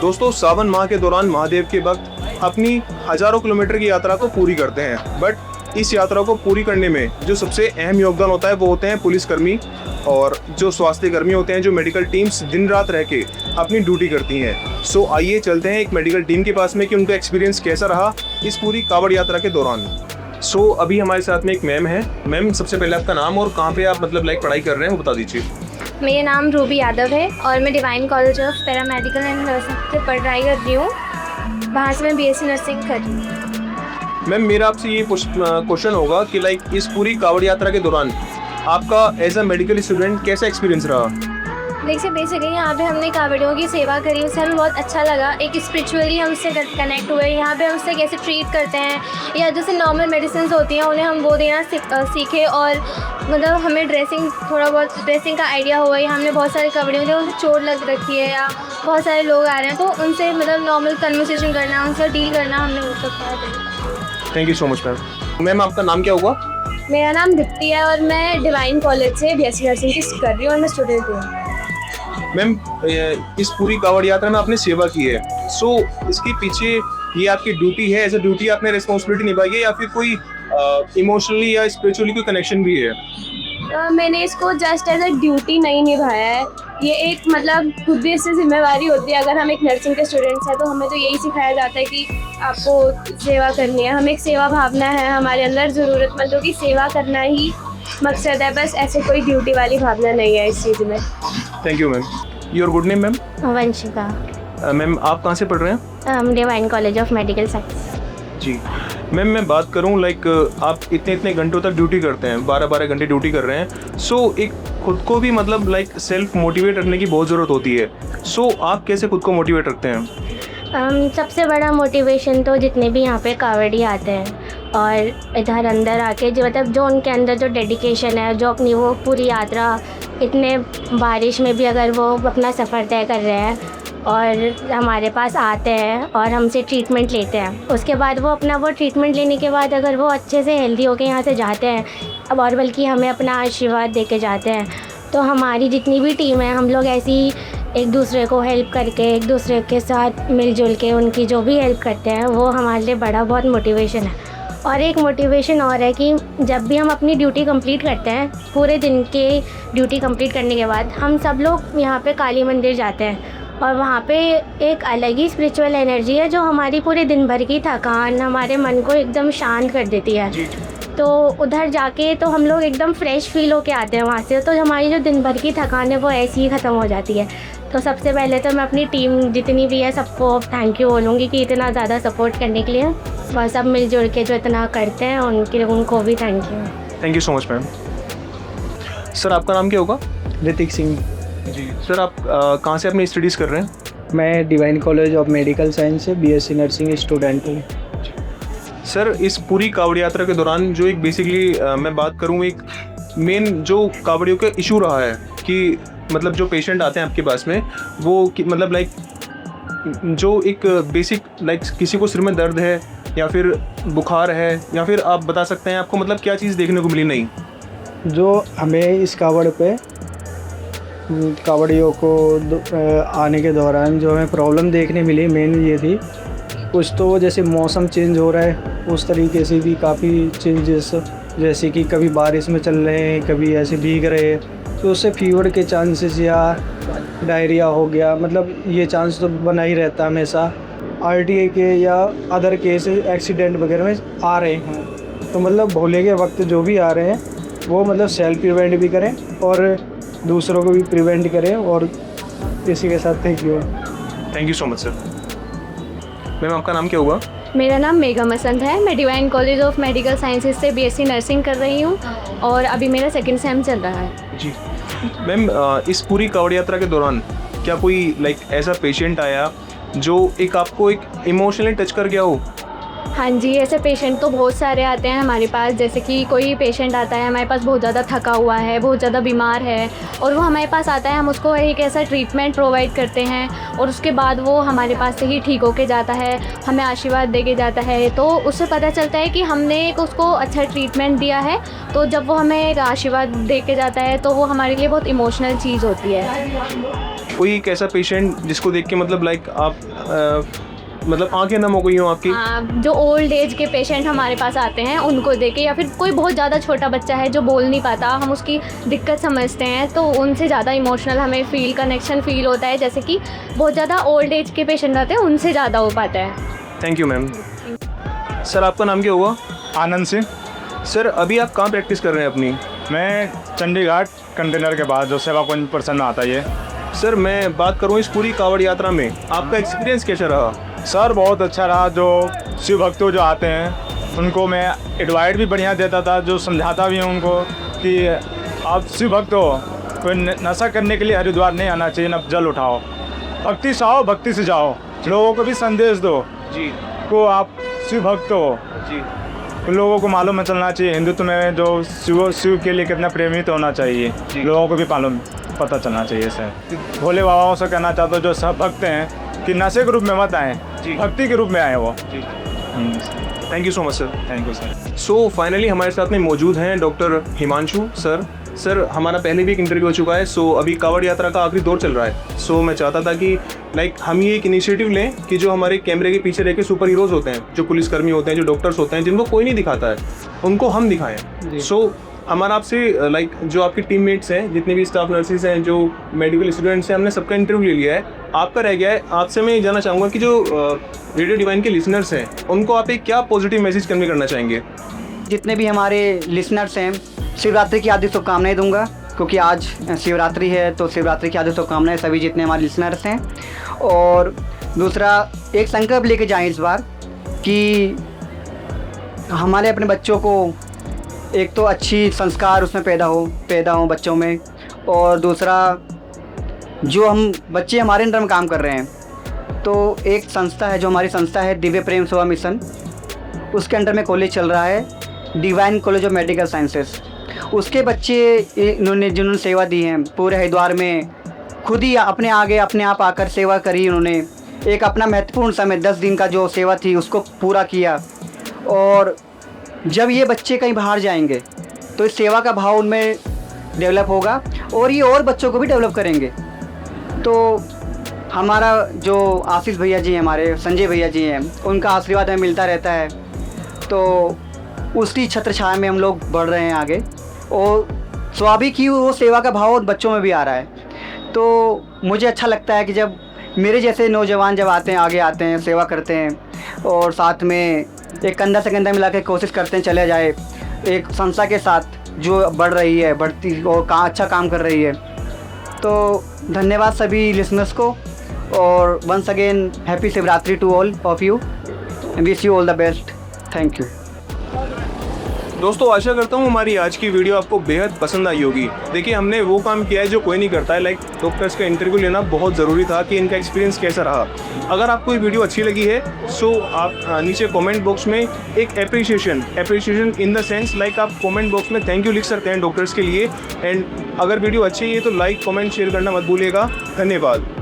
दोस्तों सावन माह के दौरान महादेव के भक्त अपनी हजारों किलोमीटर की यात्रा को पूरी करते हैं, बट इस यात्रा को पूरी करने में जो सबसे अहम योगदान होता है वो होते हैं पुलिसकर्मी और जो स्वास्थ्य कर्मी होते हैं, जो मेडिकल टीम्स दिन रात रह के अपनी ड्यूटी करती हैं। सो आइए चलते हैं एक मेडिकल टीम के पास में कि उनका एक्सपीरियंस कैसा रहा इस पूरी कावड़ यात्रा के दौरान। सो अभी हमारे साथ में एक मैम है। मैम, सबसे पहले आपका नाम और कहाँ पे आप पढ़ाई कर रहे हैं वो बता दीजिए। मेरा नाम रूबी यादव है और मैं divine college of paramedical and nursing से पढ़ाई कर रही हूँ। वहाँ से मैं बीएससी नर्सिंग कर रही हूँ। मैम, मेरा आपसे ये क्वेश्चन होगा कि इस पूरी कावड़ यात्रा के दौरान आपका एज अ मेडिकल स्टूडेंट कैसा एक्सपीरियंस रहा? देखिए, बेसिकली यहाँ पे हमने कावड़ियों की सेवा करी, उससे हमें बहुत अच्छा लगा। एक स्पिरिचुअली हम उससे कनेक्ट हुए। यहाँ पे हम उससे कैसे ट्रीट करते हैं या जैसे नॉर्मल मेडिसिन होती हैं उन्हें हम वो देना सीखे और मतलब हमें थोड़ा बहुत ड्रेसिंग का आइडिया हुआ। यहाँ हमने बहुत सारे कावड़ियों जो चोट लग रखी है या बहुत सारे लोग आ रहे हैं तो उनसे नॉर्मल कन्वर्सेशन करना, उनसे डील करना हमने वो सब करा। Thank you so much ma'am. Ma'am, आपका नाम क्या हुआ? मेरा नाम दीप्ति है और मैं डिवाइन कॉलेज से बीएससी नर्सिंग की कर रही हूँ और मैं स्टूडेंट हूँ। मैम, इस पूरी कावड़ यात्रा में आपने सेवा की है, सो इसके पीछे ये आपकी ड्यूटी है, एज अ ड्यूटी आपने रिस्पॉन्सिबिलिटी निभाई है या फिर कोई इमोशनली या स्पिरिचुअली कोई कनेक्शन भी है? मैंने इसको जस्ट एज अ ड्यूटी नहीं निभाया है। ये एक खुद से जिम्मेवारी होती है। अगर हम एक नर्सिंग के स्टूडेंट्स हैं तो हमें तो यही सिखाया जाता है कि आपको सेवा करनी है। हमें एक सेवा भावना है हमारे अंदर, ज़रूरतमंदों की सेवा करना ही मकसद है, बस ऐसे कोई ड्यूटी वाली भावना नहीं है इस चीज़ में। Thank you ma'am. Your good name ma'am? Vanshika. Ma'am, आप कहाँ से पढ़ रहे हैं? Divine college of medical science. जी मैम, मैं बात करूँ आप इतने घंटों तक ड्यूटी करते हैं, 12 घंटे ड्यूटी कर रहे हैं। सो एक खुद को भी सेल्फ मोटिवेट रखने की बहुत ज़रूरत होती है। सो आप कैसे खुद को मोटिवेट रखते हैं? सबसे बड़ा मोटिवेशन तो जितने भी यहाँ पे कावड़ी आते हैं और इधर अंदर आके जो उनके अंदर जो डेडिकेशन है, जो अपनी वो पूरी यात्रा इतने बारिश में भी अगर वो अपना सफ़र तय कर रहे हैं और हमारे पास आते हैं और हमसे ट्रीटमेंट लेते हैं, उसके बाद वो ट्रीटमेंट लेने के बाद अगर वो अच्छे से हेल्दी होके यहाँ से जाते हैं अब और बल्कि हमें अपना आशीर्वाद दे के जाते हैं, तो हमारी जितनी भी टीम है हम लोग ऐसी एक दूसरे को हेल्प करके, एक दूसरे के साथ मिलजुल के उनकी जो भी हेल्प करते हैं वो हमारे लिए बहुत मोटिवेशन है। और एक मोटिवेशन और है कि जब भी हम अपनी ड्यूटी कंप्लीट करते हैं, पूरे दिन के ड्यूटी कंप्लीट करने के बाद हम सब लोग यहाँ पे काली मंदिर जाते हैं और वहाँ पे एक अलग ही स्पिरिचुअल एनर्जी है जो हमारी पूरे दिन भर की थकान, हमारे मन को एकदम शांत कर देती है। तो उधर जाके तो हम लोग एकदम फ्रेश फील होके आते हैं वहाँ से, तो हमारी जो दिन भर की थकान है वो ऐसी ही ख़त्म हो जाती है। तो सबसे पहले तो मैं अपनी टीम जितनी भी है सबको थैंक यू बोलूँगी कि इतना ज़्यादा सपोर्ट करने के लिए, और सब मिलजुल के जो इतना करते हैं उनको भी thank you so much ma'am. Sir, आपका नाम क्या होगा? ऋतिक सिंह। जी सर, आप कहाँ से अपनी स्टडीज़ कर रहे हैं? मैं divine college of medical science से बीएससी नर्सिंग स्टूडेंट हूँ। सर, इस पूरी कावड़ यात्रा के दौरान जो एक बेसिकली मैं बात करूँ, एक मेन जो कावड़ियों का इशू रहा है कि जो पेशेंट आते हैं आपके पास में वो जो एक बेसिक किसी को सिर में दर्द है या फिर बुखार है या फिर आप बता सकते हैं आपको क्या चीज़ देखने को मिली? नहीं, जो हमें इस कावड़ियों को आने के दौरान जो हमें प्रॉब्लम देखने मिली मेन ये थी, कुछ तो जैसे मौसम चेंज हो रहा है उस तरीके से भी काफ़ी चेंजेस, जैसे कि कभी बारिश में चल रहे हैं, कभी ऐसे भीग रहे हैं, तो उससे फीवर के चांसेस या डायरिया हो गया, ये चांस तो बना ही रहता है हमेशा। आरटीए के या अदर केस एक्सीडेंट वगैरह में आ रहे हैं, तो भोले के वक्त जो भी आ रहे हैं वो सेल्फ प्रिवेंट भी करें और दूसरों को भी प्रिवेंट करें। और इसी के साथ thank you so much sir. Ma'am, आपका नाम क्या हुआ? मेरा नाम मेघा मसंत है। मैं divine college of medical sciences से बीएससी नर्सिंग कर रही हूँ और अभी मेरा सेकंड सेम चल रहा है। जी मैम, इस पूरी कावड़ यात्रा के दौरान क्या कोई ऐसा पेशेंट आया जो आपको इमोशनली टच कर गया हो? हाँ जी, ऐसे पेशेंट तो बहुत सारे आते हैं हमारे पास। जैसे कि कोई पेशेंट आता है हमारे पास बहुत ज़्यादा थका हुआ है, बहुत ज़्यादा बीमार है और वो हमारे पास आता है, हम उसको एक ऐसा ट्रीटमेंट प्रोवाइड करते हैं और उसके बाद वो हमारे पास से ही ठीक होके जाता है, हमें आशीर्वाद दे के जाता है। तो उससे पता चलता है कि हमने एक उसको अच्छा ट्रीटमेंट दिया है। तो जब वो हमें एक आशीर्वाद दे के जाता है तो वो हमारे लिए बहुत इमोशनल चीज़ होती है। कोई एक ऐसा पेशेंट जिसको देख के मतलब लाइक आप मतलब आंखें नम हो गई हो आपकी? जो ओल्ड एज के पेशेंट हमारे पास आते हैं उनको देखे, या फिर कोई बहुत ज़्यादा छोटा बच्चा है जो बोल नहीं पाता, हम उसकी दिक्कत समझते हैं तो उनसे ज़्यादा इमोशनल हमें कनेक्शन फील होता है। जैसे कि बहुत ज़्यादा ओल्ड एज के पेशेंट आते हैं उनसे ज़्यादा हो पाता है। Thank you ma'am. सर आपका नाम क्या हुआ? आनंद सिंह। सर अभी आप कहाँ प्रैक्टिस कर रहे हैं अपनी? मैं चंडीगढ़ कंटेनर के बाद जो सेवा कुंज पर्सन में आता है ये। सर मैं बात करूँ इस पूरी कांवड़ यात्रा में आपका एक्सपीरियंस कैसा रहा? सर बहुत अच्छा रहा। जो शिव भक्तों जो आते हैं उनको मैं एडवाइस भी बढ़िया देता था, जो समझाता भी हूँ उनको कि आप शिव भक्त हो, कोई नशा करने के लिए हरिद्वार नहीं आना चाहिए, न जल उठाओ, भक्ति से आओ, भक्ति से जाओ। लोगों को भी संदेश दो जी को आप शिव भक्त हो जी। तो लोगों को मालूम में चलना चाहिए हिंदुत्व में जो शिव के लिए कितना प्रेमित होना चाहिए, लोगों को भी मालूम पता चलना चाहिए। सर भोले बाबाओं से कहना चाहता हूँ जो सब भक्त हैं कि नशे के रूप में मत आए, भक्ति के रूप में आए वो। Thank you so much sir. Thank you sir. So finally हमारे साथ में मौजूद हैं डॉक्टर हिमांशु सर। सर हमारा पहले भी एक इंटरव्यू हो चुका है। सो अभी कांवड़ यात्रा का आखिरी दौर चल रहा है। सो मैं चाहता था कि लाइक हम ये एक इनिशिएटिव लें कि जो हमारे कैमरे के पीछे रह के सुपर हीरोज़ होते हैं, जो पुलिसकर्मी होते हैं, जो डॉक्टर्स होते हैं, जिनको कोई नहीं दिखाता है, उनको हम दिखाएं। सो हमारा आपसे लाइक जो आपके टीममेट्स हैं, जितने भी स्टाफ नर्सेज हैं, जो मेडिकल स्टूडेंट्स हैं, हमने सबका इंटरव्यू ले लिया है। आपका रह गया है। आपसे मैं जानना चाहूँगा कि जो रेडियो डिवाइन के लिसनर्स हैं उनको आप एक क्या पॉजिटिव मैसेज कन्वे करना चाहेंगे? जितने भी हमारे लिसनर्स हैं, शिवरात्रि की हार्दिक शुभकामनाएं दूंगा, क्योंकि आज शिवरात्रि है तो शिवरात्रि की हार्दिक शुभकामनाएं सभी जितने हमारे लिसनर्स हैं। और दूसरा एक संकल्प लेके जाएं इस बार कि हमारे अपने बच्चों को एक तो अच्छी संस्कार उसमें पैदा हो बच्चों में, और दूसरा जो हम बच्चे हमारे अंडर में काम कर रहे हैं तो एक संस्था है, जो हमारी संस्था है दिव्य प्रेम सेवा मिशन, उसके अंडर में कॉलेज चल रहा है divine college of medical sciences. उसके बच्चे जिन्होंने सेवा दी है पूरे हरिद्वार में, खुद ही अपने आप आकर सेवा करी उन्होंने। एक अपना महत्वपूर्ण समय 10 दिन का जो सेवा थी उसको पूरा किया। और जब ये बच्चे कहीं बाहर जाएंगे तो इस सेवा का भाव उनमें डेवलप होगा और ये और बच्चों को भी डेवलप करेंगे। तो हमारा जो आशीष भैया जी हैं, हमारे संजय भैया जी हैं, उनका आशीर्वाद हमें मिलता रहता है। तो उसकी छत्र छाया में हम लोग बढ़ रहे हैं आगे, और स्वाभाविक ही वो सेवा का भाव बच्चों में भी आ रहा है। तो मुझे अच्छा लगता है कि जब मेरे जैसे नौजवान जब आगे आते हैं, सेवा करते हैं, और साथ में एक कंधा से कंधा मिला के कोशिश करते हैं चले जाए एक संस्था के साथ जो बढ़ रही है, बढ़ती और अच्छा काम कर रही है। तो धन्यवाद सभी लिसनर्स को, और once again happy Shivratri to all of you, wish you all the best. Thank you. दोस्तों आशा करता हूँ हमारी आज की वीडियो आपको बेहद पसंद आई होगी। देखिए हमने वो काम किया है जो कोई नहीं करता है, लाइक डॉक्टर्स का इंटरव्यू लेना बहुत ज़रूरी था कि इनका एक्सपीरियंस कैसा रहा। अगर आपको ये वीडियो अच्छी लगी है सो आप नीचे कमेंट बॉक्स में एक appreciation in the sense like आप कमेंट बॉक्स में थैंक यू लिख सकते हैं डॉक्टर्स के लिए। एंड अगर वीडियो अच्छी है तो लाइक कमेंट शेयर करना मत भूलिएगा। धन्यवाद।